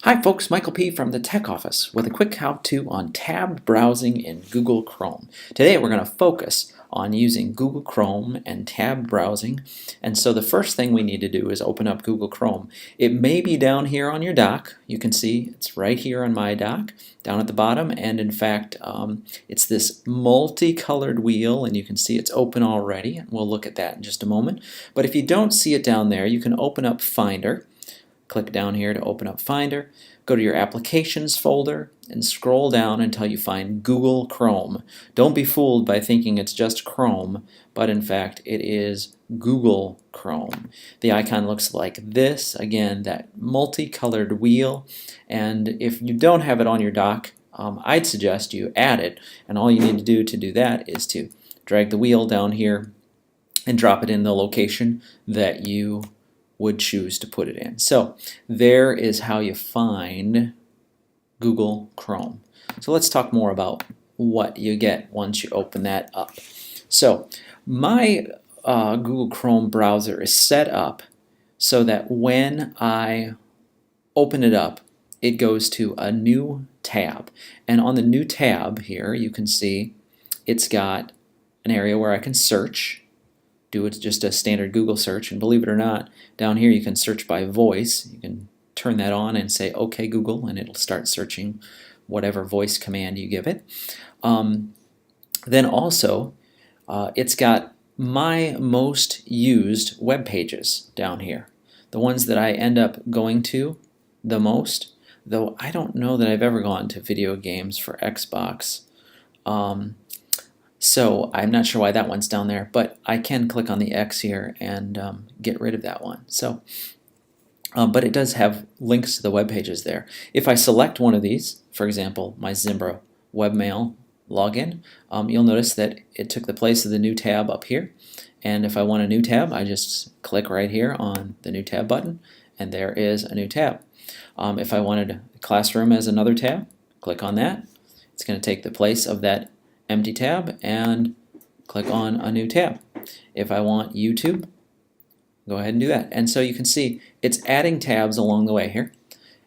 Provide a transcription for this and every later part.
Hi folks, Michael P. from the Tech Office with a quick how-to on tabbed browsing in Google Chrome. Today we're going to focus on using Google Chrome and tabbed browsing. And so the first thing we need to do is open up Google Chrome. It may be down here on your dock. You can see it's right here on my dock, down at the bottom. And in fact, it's this multicolored wheel, and you can see it's open already. And we'll look at that in just a moment. But if you don't see it down there, you can open up Finder. Click down here to open up Finder, go to your Applications folder, and scroll down until you find Google Chrome. Don't be fooled by thinking it's just Chrome, but in fact it is Google Chrome. The icon looks like this, again, that multicolored wheel, and if you don't have it on your dock, I'd suggest you add it, and all you need to do that is to drag the wheel down here and drop it in the location that you would choose to put it in. So there is how you find Google Chrome. So let's talk more about what you get once you open that up. So my Google Chrome browser is set up so that when I open it up, it goes to a new tab. And on the new tab here, you can see it's got an area where I can search. Do it just a standard Google search, and believe it or not, down here you can search by voice. You can turn that on and say OK Google, and it'll start searching whatever voice command you give it. Then also it's got my most used web pages down here, the ones that I end up going to the most, though I don't know that I've ever gone to video games for Xbox. So I'm not sure why that one's down there, but I can click on the X here and get rid of that one. So, but it does have links to the web pages there. If I select one of these, for example, my Zimbra webmail login, you'll notice that it took the place of the new tab up here. And if I want a new tab, I just click right here on the new tab button, and there is a new tab. If I wanted Classroom as another tab, click on that. It's going to take the place of that empty tab and click on a new tab. If I want YouTube, go ahead and do that. And so you can see it's adding tabs along the way here,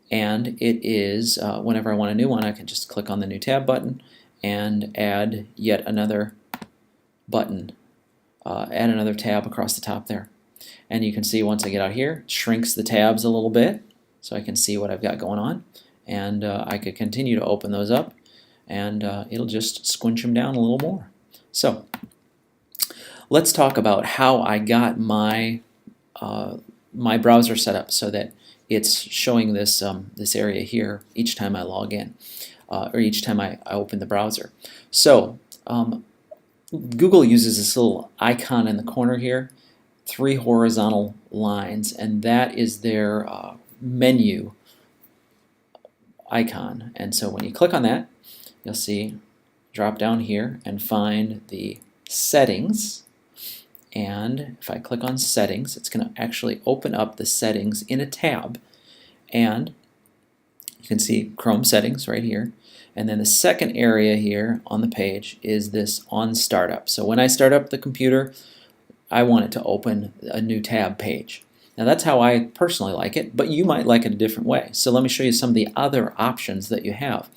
and it is whenever I want a new one, I can just click on the new tab button and add yet another button, add another tab across the top there. And you can see once I get out here, it shrinks the tabs a little bit so I can see what I've got going on, and I could continue to open those up, and it'll just squinch them down a little more. So let's talk about how I got my my browser set up so that it's showing this this area here each time I log in, or each time I open the browser. So Google uses this little icon in the corner here, 3 horizontal lines, and that is their menu icon. And so when you click on that, you'll see drop down here and find the settings, and if I click on settings, it's going to actually open up the settings in a tab, and you can see Chrome settings right here. And then the second area here on the page is this on startup. So when I start up the computer, I want it to open a new tab page. Now that's how I personally like it, but you might like it a different way. So let me show you some of the other options that you have.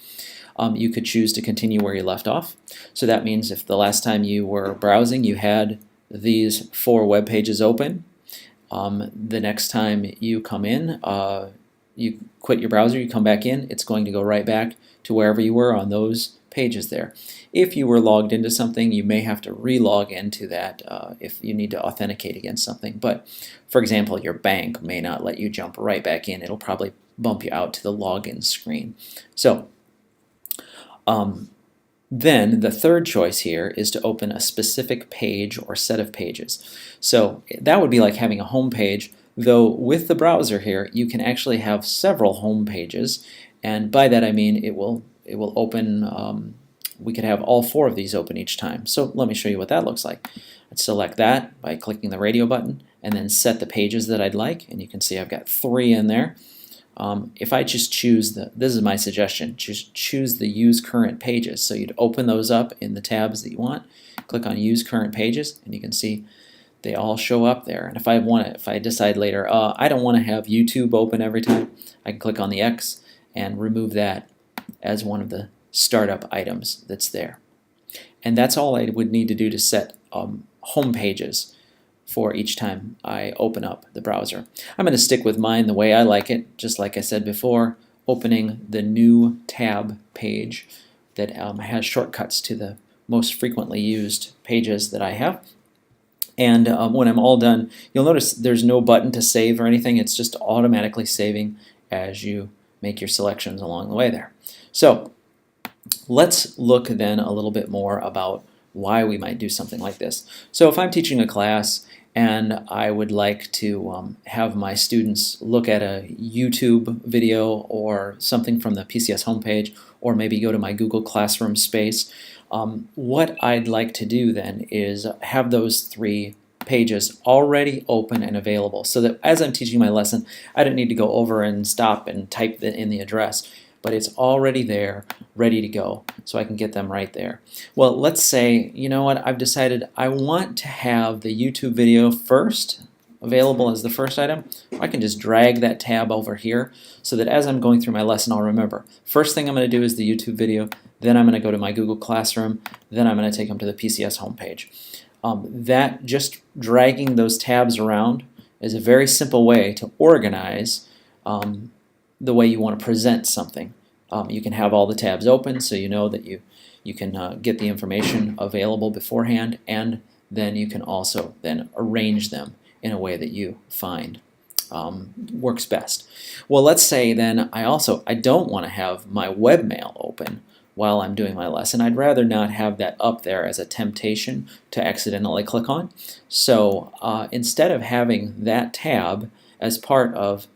You could choose to continue where you left off. So that means if the last time you were browsing you had these 4 web pages open, the next time you come in, you quit your browser, you come back in, it's going to go right back to wherever you were on those pages there. If you were logged into something, you may have to re-log into that if you need to authenticate against something. But for example, your bank may not let you jump right back in. It'll probably bump you out to the login screen. So then the third choice here is to open a specific page or set of pages. So that would be like having a home page, though with the browser here you can actually have several home pages, and by that I mean it will open, we could have all 4 of these open each time. So let me show you what that looks like. I'd select that by clicking the radio button and then set the pages that I'd like, and you can see I've got 3 in there. If I just choose this is my suggestion, just choose the use current pages. So you'd open those up in the tabs that you want, click on use current pages, and you can see they all show up there. And if I decide later, I don't want to have YouTube open every time, I can click on the X and remove that as one of the startup items that's there. And that's all I would need to do to set home pages for each time I open up the browser. I'm going to stick with mine the way I like it, just like I said before, opening the new tab page that has shortcuts to the most frequently used pages that I have. And when I'm all done, you'll notice there's no button to save or anything. It's just automatically saving as you make your selections along the way there. So let's look then a little bit more about why we might do something like this. So if I'm teaching a class and I would like to have my students look at a YouTube video or something from the PCS homepage, or maybe go to my Google Classroom space, what I'd like to do then is have those 3 pages already open and available, so that as I'm teaching my lesson, I don't need to go over and stop and type in the address, but it's already there, ready to go, so I can get them right there. Well, let's say, you know what, I've decided I want to have the YouTube video first, available as the first item. I can just drag that tab over here so that as I'm going through my lesson, I'll remember. First thing I'm going to do is the YouTube video, then I'm going to go to my Google Classroom, then I'm going to take them to the PCS homepage. That just dragging those tabs around is a very simple way to organize the way you want to present something. You can have all the tabs open so you know that you can get the information available beforehand, and then you can also then arrange them in a way that you find works best. Well, let's say then I don't want to have my webmail open while I'm doing my lesson. I'd rather not have that up there as a temptation to accidentally click on. So instead of having that tab as part of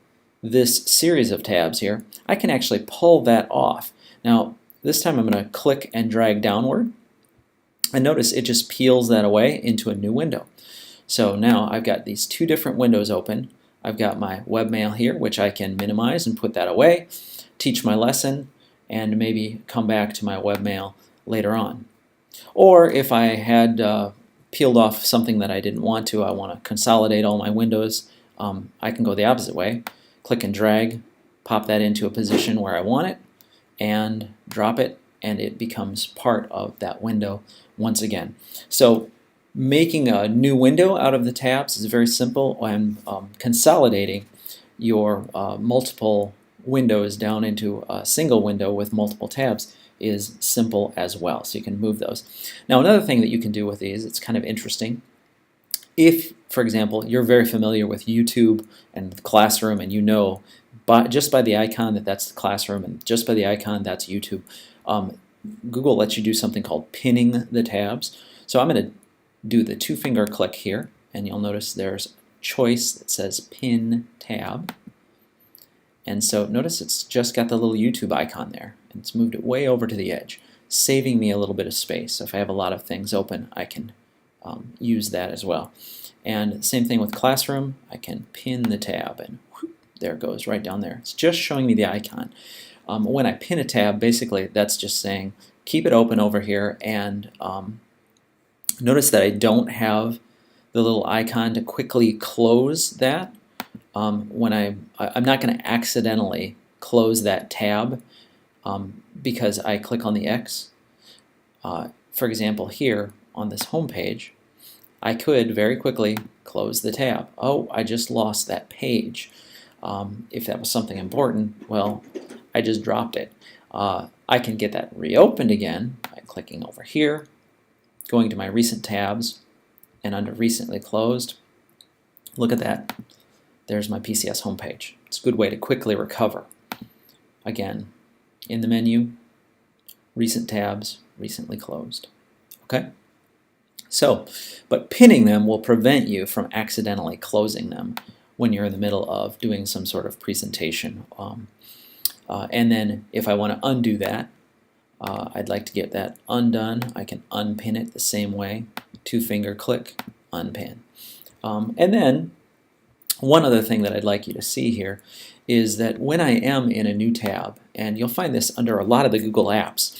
this series of tabs here, I can actually pull that off. Now, this time I'm going to click and drag downward, and notice it just peels that away into a new window. So now I've got these 2 different windows open. I've got my webmail here, which I can minimize and put that away, teach my lesson, and maybe come back to my webmail later on. Or if I had peeled off something that I didn't want to, I want to consolidate all my windows, I can go the opposite way. Click and drag, pop that into a position where I want it, and drop it, and it becomes part of that window once again. So making a new window out of the tabs is very simple, and consolidating your multiple windows down into a single window with multiple tabs is simple as well, so you can move those. Now, another thing that you can do with these, it's kind of interesting. If, for example, you're very familiar with YouTube and Classroom, and you know just by the icon that that's the Classroom, and just by the icon that's YouTube, Google lets you do something called pinning the tabs. So I'm going to do the 2-finger click here, and you'll notice there's a choice that says Pin Tab. And so notice it's just got the little YouTube icon there, and it's moved it way over to the edge, saving me a little bit of space. So if I have a lot of things open, I can use that as well. And same thing with Classroom, I can pin the tab, and whoop, there it goes right down there. It's just showing me the icon. When I pin a tab, basically that's just saying keep it open over here, and notice that I don't have the little icon to quickly close that. When I'm not going to accidentally close that tab because I click on the X. For example, here on this home page, I could very quickly close the tab. Oh, I just lost that page. If that was something important, well, I just dropped it. I can get that reopened again by clicking over here, going to my recent tabs, and under recently closed, look at that. There's my PCS homepage. It's a good way to quickly recover. Again, in the menu, recent tabs, recently closed. Okay? So, but pinning them will prevent you from accidentally closing them when you're in the middle of doing some sort of presentation. And then if I want to undo that, I'd like to get that undone. I can unpin it the same way. 2-finger click, unpin. And then one other thing that I'd like you to see here is that when I am in a new tab, and you'll find this under a lot of the Google apps,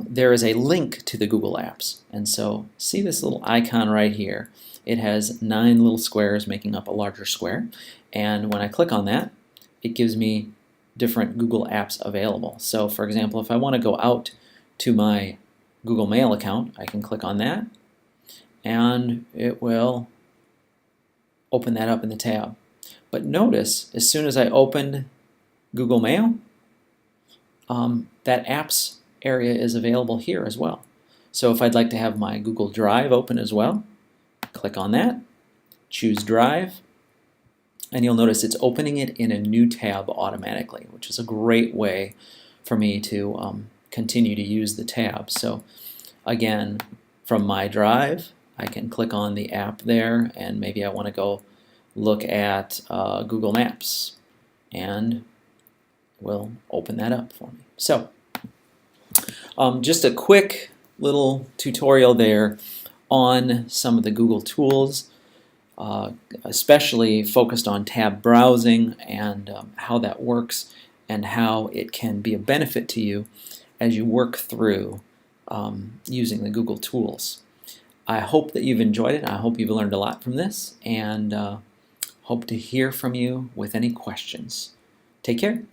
there is a link to the Google apps. And so see this little icon right here. it has 9 little squares making up a larger square. And when I click on that, it gives me different Google apps available. So for example, if I want to go out to my Google Mail account, I can click on that and it will open that up in the tab. But notice, as soon as I open Google Mail, that apps area is available here as well. So if I'd like to have my Google Drive open as well, click on that, choose Drive, and you'll notice it's opening it in a new tab automatically, which is a great way for me to continue to use the tab. So again, from my Drive, I can click on the app there, and maybe I want to go look at Google Maps, and we'll open that up for me. So just a quick little tutorial there on some of the Google tools, especially focused on tab browsing and how that works and how it can be a benefit to you as you work through using the Google tools. I hope that you've enjoyed it. I hope you've learned a lot from this, and hope to hear from you with any questions. Take care.